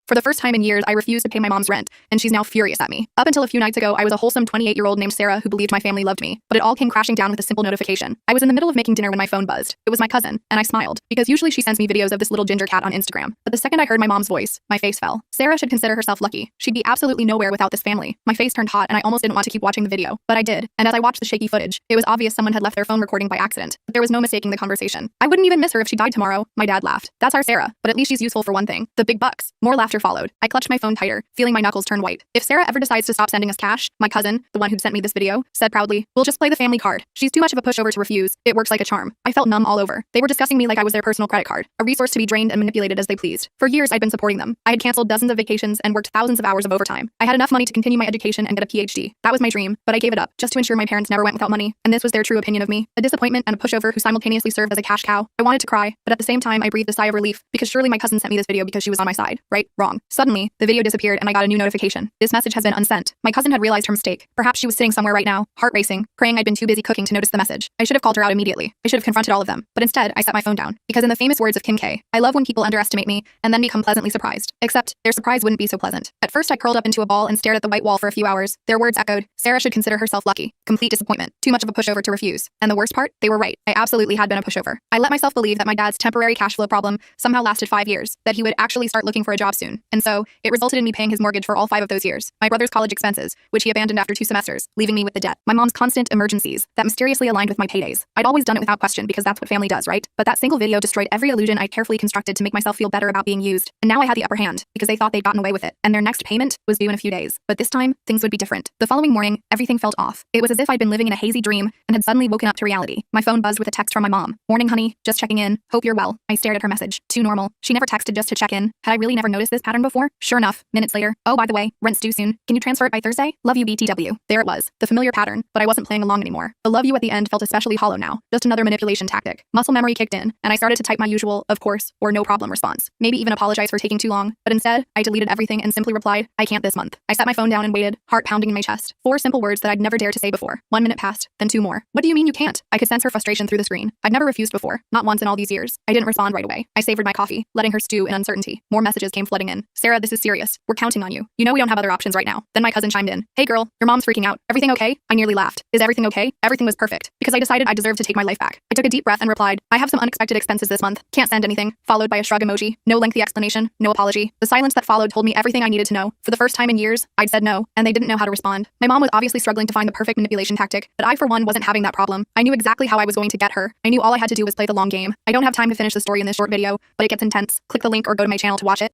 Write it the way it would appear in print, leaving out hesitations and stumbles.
For the first time in years, I refused to pay my mom's rent, and she's now furious at me. Up until a few nights ago, I was a wholesome 28-year-old named Sarah who believed my family loved me, but it all came crashing down with a simple notification. I was in the middle of making dinner when my phone buzzed. It was my cousin, and I smiled, because usually she sends me videos of this little ginger cat on Instagram. But the second I heard my mom's voice, my face fell. Sarah should consider herself lucky. She'd be absolutely nowhere without this family. My face turned hot, and I almost didn't want to keep watching the video, but I did. And as I watched the shaky footage, it was obvious someone had left their phone recording by accident. But there was no mistaking the conversation. I wouldn't even miss her if she died tomorrow. My dad laughed. That's our Sarah, but at least she's useful for one thing. The big bucks. More laughter followed. I clutched my phone tighter, feeling my knuckles turn white. If Sarah ever decides to stop sending us cash, my cousin, the one who'd sent me this video, said proudly, "We'll just play the family card. She's too much of a pushover to refuse. It works like a charm." I felt numb all over. They were discussing me like I was their personal credit card, a resource to be drained and manipulated as they pleased. For years, I'd been supporting them. I had canceled dozens of vacations and worked thousands of hours of overtime. I had enough money to continue my education and get a PhD. That was my dream, but I gave it up just to ensure my parents never went without money, and this was their true opinion of me. A disappointment and a pushover who simultaneously served as a cash cow. I wanted to cry, but at the same time, I breathed a sigh of relief because surely my cousin sent me this video because she was on my side. Right? Wrong. Suddenly, the video disappeared and I got a new notification. This message has been unsent. My cousin had realized her mistake. Perhaps she was sitting somewhere right now, heart racing, praying I'd been too busy cooking to notice the message. I should have called her out immediately. I should have confronted all of them. But instead, I set my phone down. Because in the famous words of Kim K, I love when people underestimate me and then become pleasantly surprised. Except, their surprise wouldn't be so pleasant. At first, I curled up into a ball and stared at the white wall for a few hours. Their words echoed, "Sarah should consider herself lucky." Complete disappointment. Too much of a pushover to refuse. And the worst part? They were right. I absolutely had been a pushover. I let myself believe that my dad's temporary cash flow problem somehow lasted 5 years, that he would actually start looking for a job soon. And so, it resulted in me paying his mortgage for all 5 of those years. My brother's college expenses, which he abandoned after 2 semesters, leaving me with the debt. My mom's constant emergencies, that mysteriously aligned with my paydays. I'd always done it without question because that's what family does, right? But that single video destroyed every illusion I'd carefully constructed to make myself feel better about being used. And now I had the upper hand, because they thought they'd gotten away with it. And their next payment was due in a few days. But this time, things would be different. The following morning, everything felt off. It was as if I'd been living in a hazy dream and had suddenly woken up to reality. My phone buzzed with a text from my mom. "Morning, honey. Just checking in. Hope you're well." I stared at her message. Too normal. She never texted just to check in. Had I really never noticed this pattern before? Sure enough, minutes later, "Oh, by the way, rent's due soon. Can you transfer it by Thursday? Love you, BTW." There it was. The familiar pattern, but I wasn't playing along anymore. The "love you" at the end felt especially hollow now. Just another manipulation tactic. Muscle memory kicked in, and I started to type my usual, "of course," or "no problem" response. Maybe even apologize for taking too long. But instead, I deleted everything and simply replied, "I can't this month." I set my phone down and waited, heart pounding in my chest. 4 simple words that I'd never dared to say before. 1 minute passed, then 2 more. "What do you mean you can't?" I could sense her frustration through the screen. I'd never refused before, not once in all these years. I didn't respond right away. I savored my coffee, letting her stew in uncertainty. More messages came flooding in. "Sarah, this is serious. We're counting on you. You know we don't have other options right now." Then my cousin chimed in. "Hey girl, your mom's freaking out. Everything okay?" I nearly laughed. Is everything okay? Everything was perfect. Because I decided I deserved to take my life back. I took a deep breath and replied, "I have some unexpected expenses this month. Can't send anything," followed by a shrug emoji. No lengthy explanation, no apology. The silence that followed told me everything I needed to know. For the first time in years, I'd said no, and they didn't know how to respond. My mom was obviously struggling to find the perfect manipulation tactic, but I for one wasn't having that problem. I knew exactly how I was going to get her. I knew all I had to do was play the long game. I don't have time to finish the story in this short video, but it gets intense. Click the link or go to my channel to watch it.